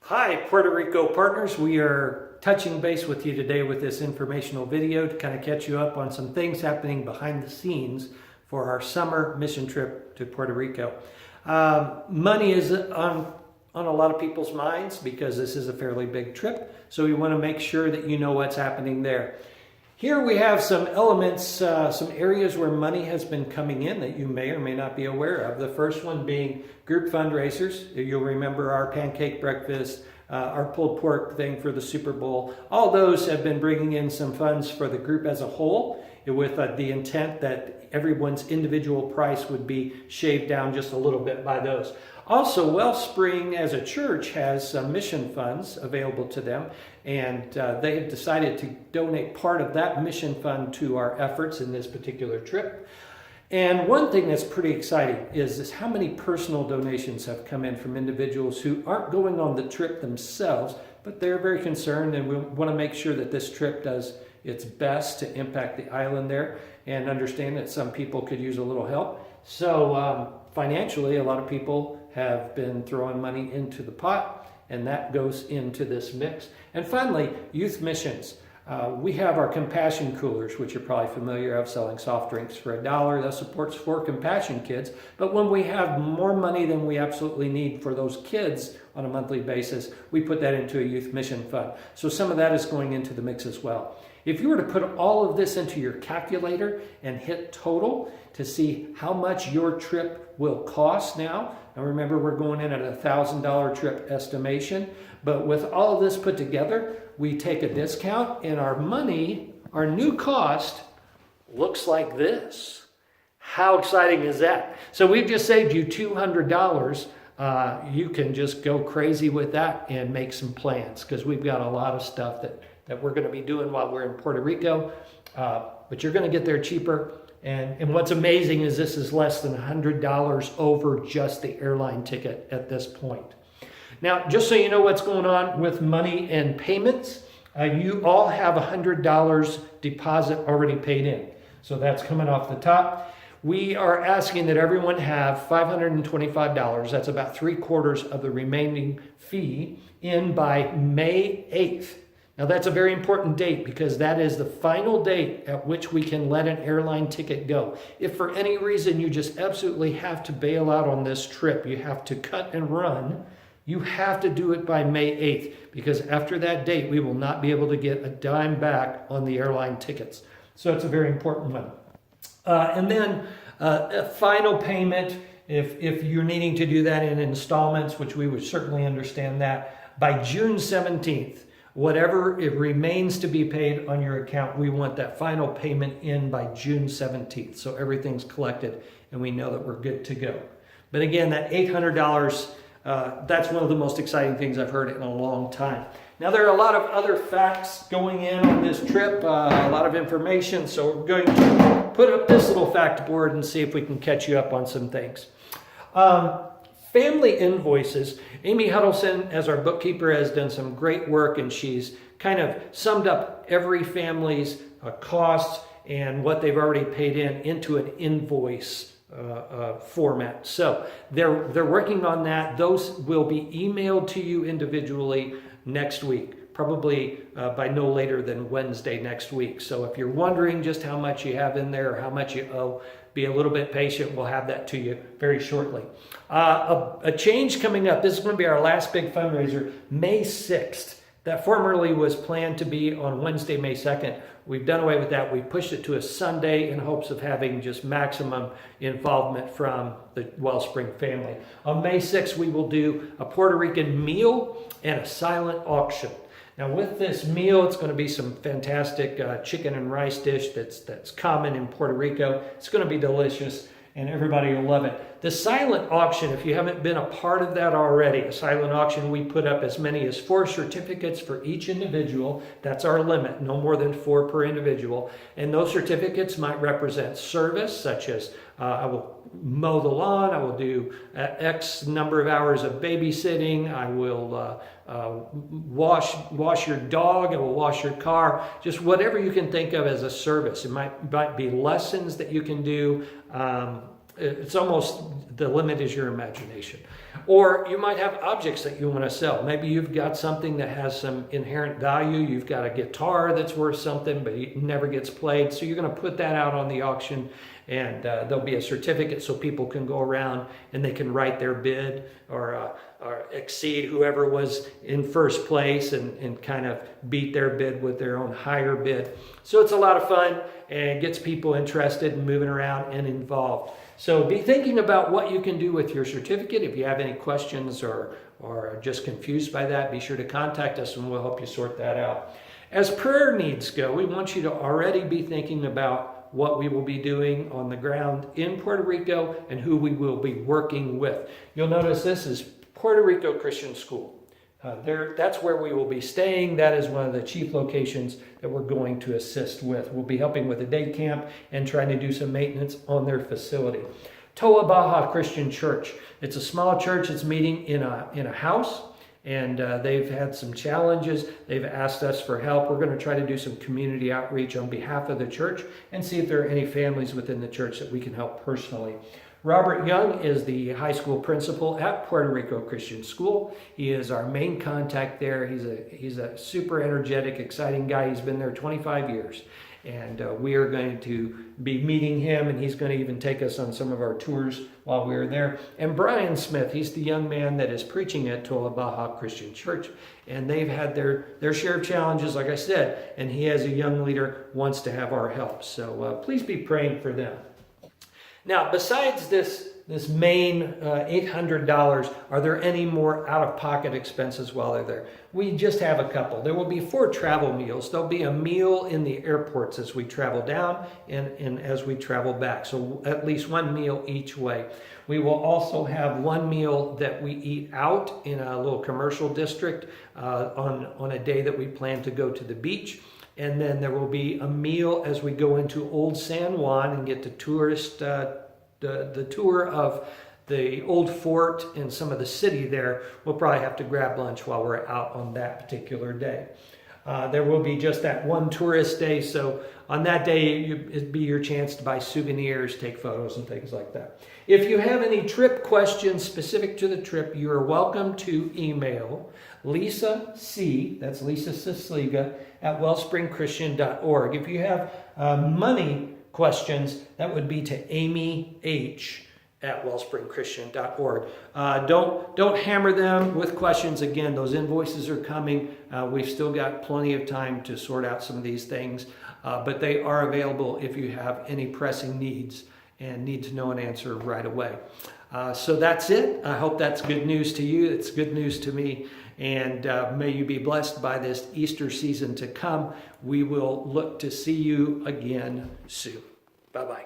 Hi, Puerto Rico partners. We are touching base with you today with this informational video to kind of catch you up on some things happening behind the scenes for our summer mission trip to Puerto Rico. Money is on a lot of people's minds because this is a fairly big trip, so we want to make sure that you know what's happening there. Here we have some elements, some areas where money has been coming in that you may or may not be aware of. The first one being group fundraisers. You'll remember our pancake breakfast, our pulled pork thing for the Super Bowl. All those have been bringing in some funds for the group as a whole, with the intent that everyone's individual price would be shaved down just a little bit by those. Also, WellSpring as a church has some mission funds available to them, and they have decided to donate part of that mission fund to our efforts in this particular trip. And one thing that's pretty exciting is how many personal donations have come in from individuals who aren't going on the trip themselves, but they're very concerned, and we want to make sure that this trip does its best to impact the island there, and understand that some people could use a little help. So financially, a lot of people have been throwing money into the pot, and that goes into this mix. And finally, youth missions. We have our compassion coolers, which you're probably familiar of, selling soft drinks for $1. That supports 4 compassion kids. But when we have more money than we absolutely need for those kids on a monthly basis, we put that into a youth mission fund. So some of that is going into the mix as well. If you were to put all of this into your calculator and hit total to see how much your trip will cost now remember we're going in at a $1,000 trip estimation, but with all of this put together, we take a discount and our money, our new cost, looks like this. How exciting is that? So we've just saved you $200. You can just go crazy with that and make some plans, because we've got a lot of stuff that we're going to be doing while we're in Puerto Rico, but you're going to get there cheaper. And what's amazing is this is less than $100 over just the airline ticket at this point. Now, just so you know what's going on with money and payments, you all have $100 deposit already paid in. So that's coming off the top. We are asking that everyone have $525, that's about 3/4 of the remaining fee, in by May 8th. Now that's a very important date, because that is the final date at which we can let an airline ticket go. If for any reason you just absolutely have to bail out on this trip, you have to cut and run, you have to do it by May 8th, because after that date, we will not be able to get a dime back on the airline tickets. So it's a very important one. And then a final payment, if you're needing to do that in installments, which we would certainly understand that, by June 17th. Whatever it remains to be paid on your account, we want that final payment in by June 17th. So everything's collected and we know that we're good to go. But again, that $800, that's one of the most exciting things I've heard in a long time. Now, there are a lot of other facts going in on this trip, a lot of information. So we're going to put up this little fact board and see if we can catch you up on some things. Family invoices. Amy Huddleston, as our bookkeeper, has done some great work, and she's kind of summed up every family's costs and what they've already paid in into an invoice format. So they're working on that. Those will be emailed to you individually next week, probably by no later than Wednesday next week. So if you're wondering just how much you have in there or how much you owe, be a little bit patient. We'll have that to you very shortly. A change coming up. This is going to be our last big fundraiser, May 6th. That formerly was planned to be on Wednesday, May 2nd. We've done away with that. We pushed it to a Sunday in hopes of having just maximum involvement from the WellSpring family. On May 6th, we will do a Puerto Rican meal and a silent auction. Now with this meal, it's going to be some fantastic chicken and rice dish that's common in Puerto Rico. It's going to be delicious and everybody will love it. The silent auction, if you haven't been a part of that already, a silent auction, we put up as many as 4 certificates for each individual. That's our limit, no more than 4 per individual. And those certificates might represent service, such as I will mow the lawn, I will do X number of hours of babysitting, I will wash your dog, I will wash your car, just whatever you can think of as a service. It might be lessons that you can do, it's almost the limit is your imagination. Or you might have objects that you want to sell. Maybe you've got something that has some inherent value. You've got a guitar that's worth something, but it never gets played. So you're going to put that out on the auction, and there'll be a certificate so people can go around and they can write their bid or exceed whoever was in first place and kind of beat their bid with their own higher bid. So it's a lot of fun and gets people interested and moving around and involved. So be thinking about what you can do with your certificate. If you have any questions or are just confused by that, be sure to contact us and we'll help you sort that out. As prayer needs go, we want you to already be thinking about what we will be doing on the ground in Puerto Rico and who we will be working with. You'll notice this is Puerto Rico Christian School. That's where we will be staying. That is one of the chief locations that we're going to assist with. We'll be helping with a day camp and trying to do some maintenance on their facility. Toa Baja Christian Church. It's a small church. It's meeting in a house, and they've had some challenges. They've asked us for help. We're going to try to do some community outreach on behalf of the church and see if there are any families within the church that we can help personally. Robert Young is the high school principal at Puerto Rico Christian School. He is our main contact there. He's a super energetic, exciting guy. He's been there 25 years. And we are going to be meeting him, and he's going to even take us on some of our tours while we're there. And Brian Smith, he's the young man that is preaching at Toa Baja Christian Church. And they've had their share of challenges, like I said, and he as a young leader wants to have our help. So please be praying for them. Now, besides this main $800, are there any more out-of-pocket expenses while they're there? We just have a couple. There will be 4 travel meals. There'll be a meal in the airports as we travel down and as we travel back. So at least 1 meal each way. We will also have 1 meal that we eat out in a little commercial district on a day that we plan to go to the beach. And then there will be a meal as we go into Old San Juan and get to the tour of the old fort and some of the city there. We'll probably have to grab lunch while we're out on that particular day. There will be just that 1 tourist day, so on that day it'd be your chance to buy souvenirs, take photos and things like that. If you have any trip questions specific to the trip, you are welcome to email Lisa C., that's Lisa Sisliga, at wellspringchristian.org. If you have money questions, that would be to Amy H. at wellspringchristian.org. Don't hammer them with questions. Again, those invoices are coming. We've still got plenty of time to sort out some of these things, but they are available if you have any pressing needs and need to know an answer right away. So that's it. I hope that's good news to you. It's good news to me. And may you be blessed by this Easter season to come. We will look to see you again soon. Bye-bye.